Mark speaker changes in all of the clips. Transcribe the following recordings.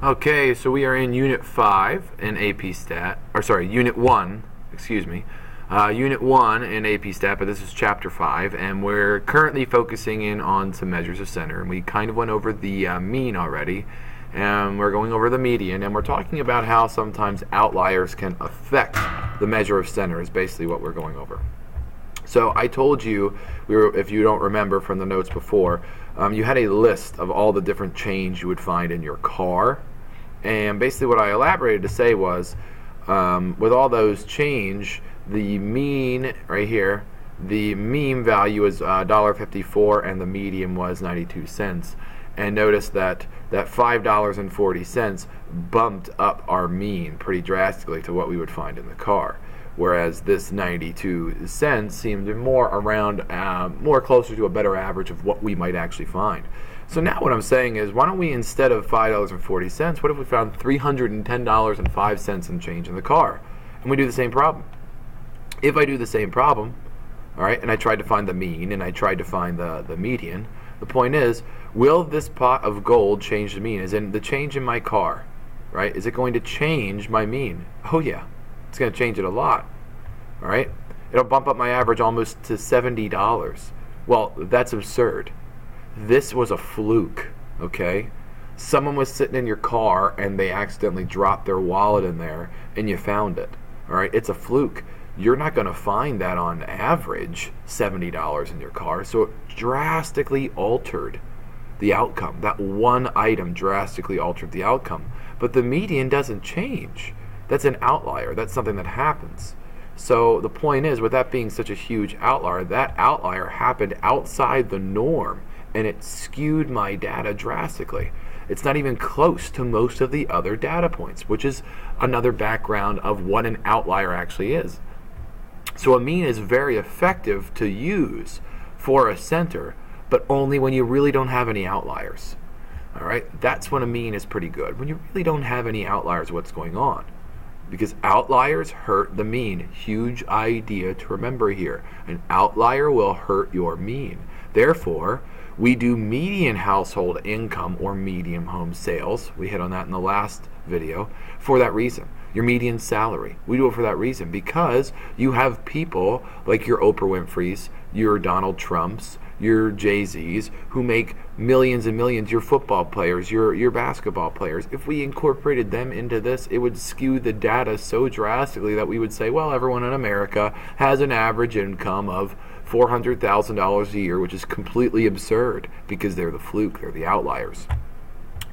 Speaker 1: Okay, so we are in Unit 5 in AP Stat, or sorry, Unit 1, excuse me. Unit 1 in AP Stat, but this is Chapter 5, and we're currently focusing in on some measures of center. And we kind of went over the mean already, and we're going over the median, and we're talking about how sometimes outliers can affect the measure of center is basically what we're going over. So I told you, if you don't remember from the notes before, you had a list of all the different change you would find in your car. And basically what I elaborated to say was, with all those change, the mean right here, the mean value is $1.54 and the median was 92 cents. And notice that $5.40 bumped up our mean pretty drastically to what we would find in the car. Whereas this 92 cents seemed more around, more closer to a better average of what we might actually find. So now what I'm saying is, why don't we, instead of $5.40, what if we found $310.05 and change in the car? And we do the same problem. If I do the same problem, all right, and I tried to find the mean and I tried to find the median, the point is, will this pot of gold change the mean? As in, the change in my car, right? Is it going to change my mean? Oh yeah, it's going to change it a lot, all right? It'll bump up my average almost to $70. Well, that's absurd. This was a fluke, okay? Someone was sitting in your car and they accidentally dropped their wallet in there and you found it, all right? It's a fluke. You're not going to find that on average $70 in your car, so it drastically altered the outcome. That one item drastically altered the outcome. But the median doesn't change. That's an outlier. That's something that happens. So the point is, with that being such a huge outlier, that outlier happened outside the norm, and it skewed my data drastically. It's not even close to most of the other data points, which is another background of what an outlier actually is. So a mean is very effective to use for a center, but only when you really don't have any outliers. All right, that's when a mean is pretty good, when you really don't have any outliers of what's going on. Because outliers hurt the mean. Huge idea to remember here. An outlier will hurt your mean. Therefore, we do median household income or median home sales. We hit on that in the last video for that reason. Your median salary. We do it for that reason because you have people like your Oprah Winfrey's, your Donald Trump's, your Jay-Z's who make millions and millions, your football players, your basketball players. If we incorporated them into this, it would skew the data so drastically that we would say, well, everyone in America has an average income of $400,000 a year, which is completely absurd because they're the fluke, they're the outliers.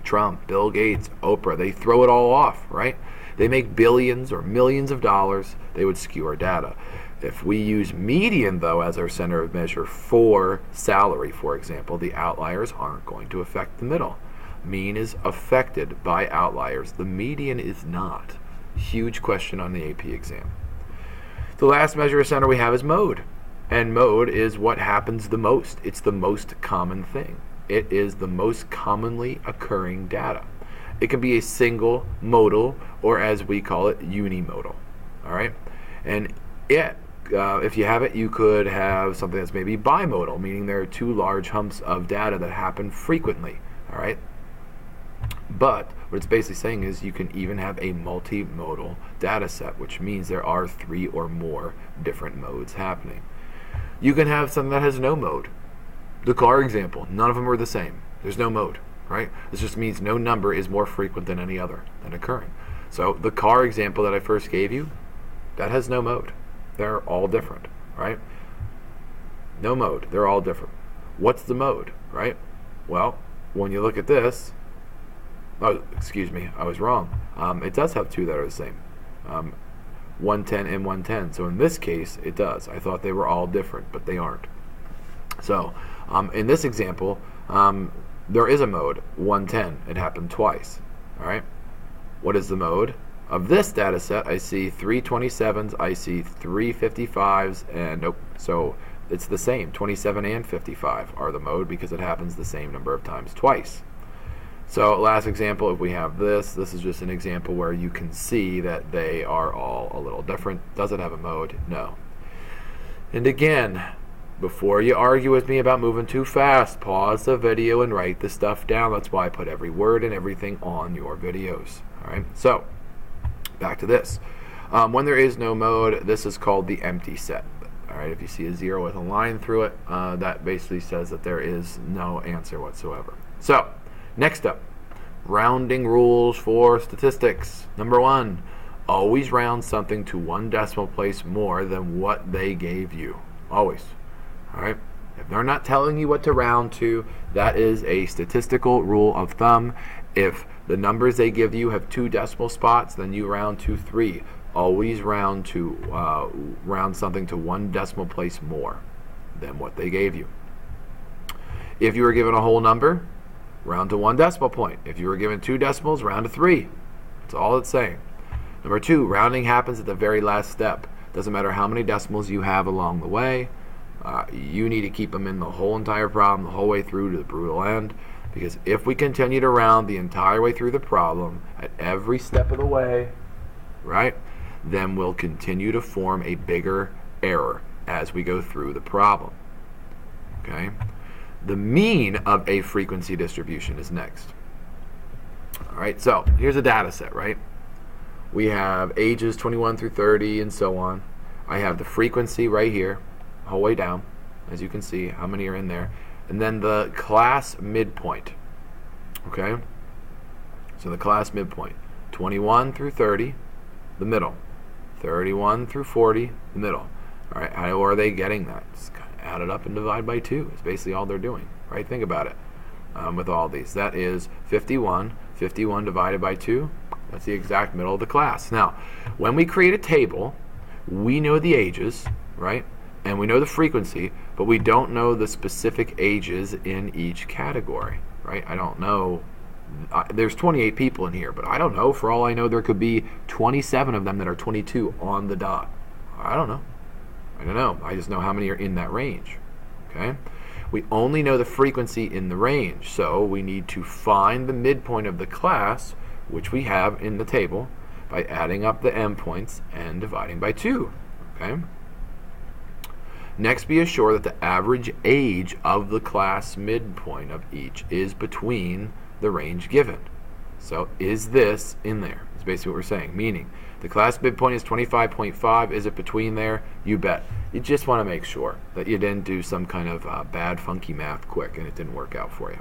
Speaker 1: Trump, Bill Gates, Oprah, they throw it all off, right? They make billions or millions of dollars, they would skew our data. If we use median, though, as our center of measure for salary, for example, the outliers aren't going to affect the middle. Mean is affected by outliers. The median is not. Huge question on the AP exam. The last measure of center we have is mode. And mode is what happens the most. It's the most common thing. It is the most commonly occurring data. It can be a single modal, or as we call it, unimodal. All right? And if you have it, you could have something that's maybe bimodal, meaning there are two large humps of data that happen frequently. All right? But what it's basically saying is you can even have a multimodal data set, which means there are 3 or more different modes happening. You can have something that has no mode. The car example, none of them are the same. There's no mode, right? This just means no number is more frequent than any other than occurring. So the car example that I first gave you, that has no mode. They're all different, right? No mode, they're all different. What's the mode, right? Well, when you look at this, oh, excuse me, I was wrong. It does have 2 that are the same. 110 and 110. So in this case, it does. I thought they were all different, but they aren't. So in this example, there is a mode, 110. It happened twice. All right. What is the mode? Of this data set, I see 327s, I see 355s, and nope. So it's the same. 27 and 55 are the mode because it happens the same number of times twice. So last example, if we have this is just an example where you can see that they are all a little different. Does it have a mode? No. And again, before you argue with me about moving too fast, pause the video and write the stuff down. That's why I put every word and everything on your videos. All right, so back to this. When there is no mode, this is called the empty set. All right, if you see a 0 with a line through it, that basically says that there is no answer whatsoever. So, next up, rounding rules for statistics. Number 1, always round something to 1 decimal place more than what they gave you. Always. All right? If they're not telling you what to round to, that is a statistical rule of thumb. If the numbers they give you have 2 decimal spots, then you round to 3. Always round something to 1 decimal place more than what they gave you. If you were given a whole number, round to 1 decimal point. If you were given 2 decimals, round to 3. That's all it's saying. Number 2, rounding happens at the very last step. Doesn't matter how many decimals you have along the way. You need to keep them in the whole entire problem, the whole way through to the brutal end. Because if we continue to round the entire way through the problem, at every step of the way, right, then we'll continue to form a bigger error as we go through the problem. Okay? The mean of a frequency distribution is next. All right, so here's a data set, right? We have ages 21 through 30 and so on. I have the frequency right here, whole way down, as you can see, how many are in there. And then the class midpoint. Okay? So the class midpoint, 21 through 30, the middle. 31 through 40, the middle. All right, how are they getting that? Just kind of add it up and divide by 2. It's basically all they're doing, right? Think about it with all these. That is 51. 51 divided by 2, that's the exact middle of the class. Now, when we create a table, we know the ages, right? And we know the frequency, but we don't know the specific ages in each category, right? I don't know. There's 28 people in here, but I don't know. For all I know, there could be 27 of them that are 22 on the dot. I don't know. I don't know. I just know how many are in that range. Okay? We only know the frequency in the range, so we need to find the midpoint of the class, which we have in the table, by adding up the endpoints and dividing by 2. Okay? Next, be assured that the average age of the class midpoint of each is between the range given. So is this in there? That's basically what we're saying. Meaning, the class midpoint is 25.5. Is it between there? You bet. You just want to make sure that you didn't do some kind of bad, funky math quick and it didn't work out for you.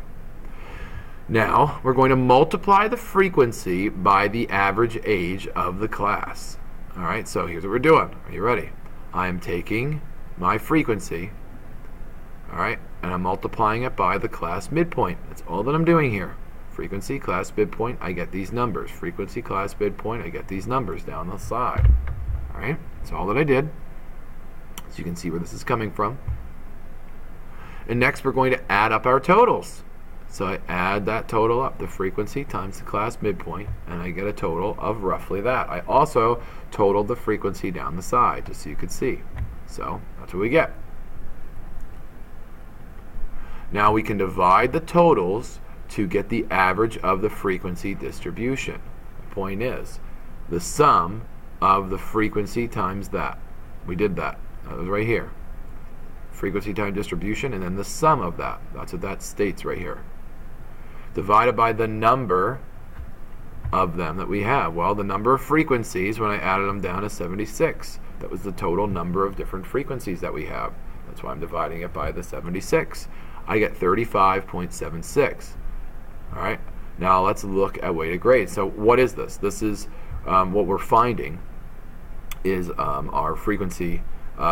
Speaker 1: Now, we're going to multiply the frequency by the average age of the class. All right, so here's what we're doing. Are you ready? I'm taking my frequency, all right, and I'm multiplying it by the class midpoint. That's all that I'm doing here. Frequency, class midpoint, I get these numbers. Frequency, class midpoint, I get these numbers down the side. All right, that's all that I did. So you can see where this is coming from. And next we're going to add up our totals. So I add that total up, the frequency times the class midpoint, and I get a total of roughly that. I also totaled the frequency down the side, just so you could see. So that's what we get. Now we can divide the totals to get the average of the frequency distribution. The point is, the sum of the frequency times that. We did that. That was right here. Frequency times distribution, and then the sum of that. That's what that states right here. Divided by the number of them that we have. Well, the number of frequencies, when I added them down, is 76. That was the total number of different frequencies that we have. That's why I'm dividing it by the 76. I get 35.76. All right. Now let's look at weighted grade. So what is this? This is what we're finding is our frequency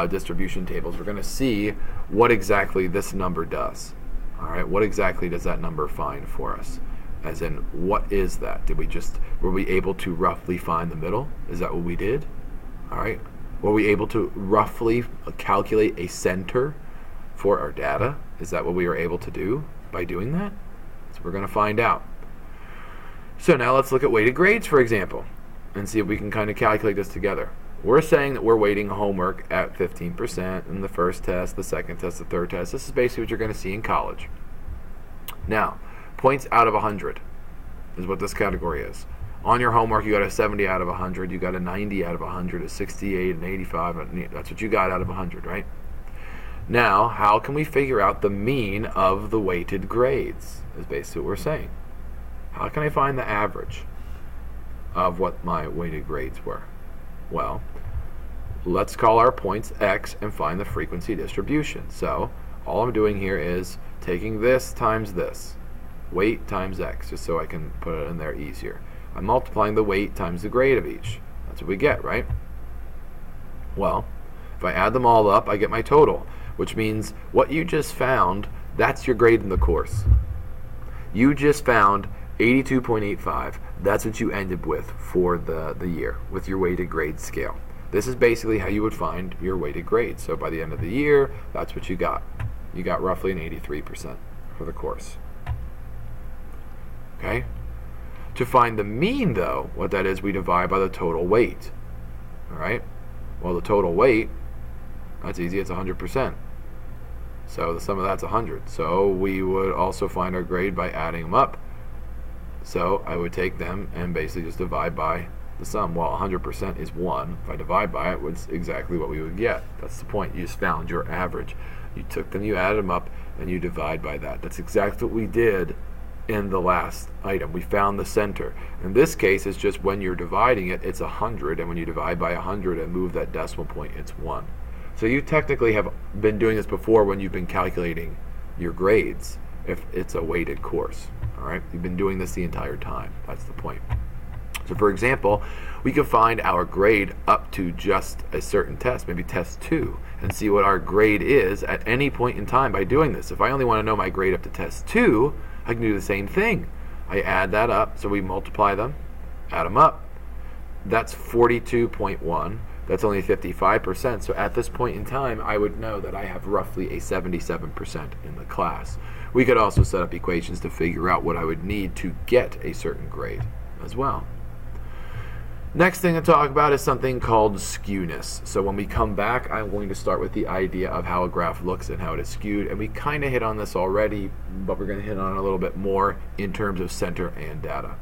Speaker 1: distribution tables. We're going to see what exactly this number does. All right. What exactly does that number find for us? As in, what is that? Were we able to roughly find the middle? Is that what we did? All right. Were we able to roughly calculate a center for our data? Is that what we were able to do by doing that? So we're going to find out. So now let's look at weighted grades, for example, and see if we can kind of calculate this together. We're saying that we're weighting homework at 15% in the first test, the second test, the third test. This is basically what you're going to see in college. Now, points out of 100 is what this category is. On your homework, you got a 70 out of 100, you got a 90 out of 100, a 68, an 85, that's what you got out of 100, right? Now, how can we figure out the mean of the weighted grades? Is basically what we're saying. How can I find the average of what my weighted grades were? Well, let's call our points x and find the frequency distribution. So all I'm doing here is taking this times this, weight times x, just so I can put it in there easier. I'm multiplying the weight times the grade of each. That's what we get, right? Well, if I add them all up, I get my total, which means what you just found, that's your grade in the course. You just found 82.85. That's what you ended with for the year with your weighted grade scale. This is basically how you would find your weighted grade. So by the end of the year, that's what you got. You got roughly an 83% for the course. Okay? To find the mean, though, what that is, we divide by the total weight. All right? Well, the total weight, that's easy. It's 100%. So the sum of that's 100. So we would also find our grade by adding them up. So I would take them and basically just divide by the sum. Well, 100% is 1. If I divide by it, it's exactly what we would get. That's the point. You just found your average. You took them, you added them up, and you divide by that. That's exactly what we did in the last item. We found the center. In this case, it's just when you're dividing it, it's 100, and when you divide by 100 and move that decimal point, it's 1. So you technically have been doing this before when you've been calculating your grades if it's a weighted course. All right, you've been doing this the entire time. That's the point. So for example, we could find our grade up to just a certain test, maybe test 2, and see what our grade is at any point in time by doing this. If I only want to know my grade up to test 2, I can do the same thing. I add that up, so we multiply them, add them up. That's 42.1. That's only 55%. So at this point in time, I would know that I have roughly a 77% in the class. We could also set up equations to figure out what I would need to get a certain grade as well. Next thing to talk about is something called skewness. So when we come back, I'm going to start with the idea of how a graph looks and how it is skewed. And we kind of hit on this already, but we're going to hit on it a little bit more in terms of center and data.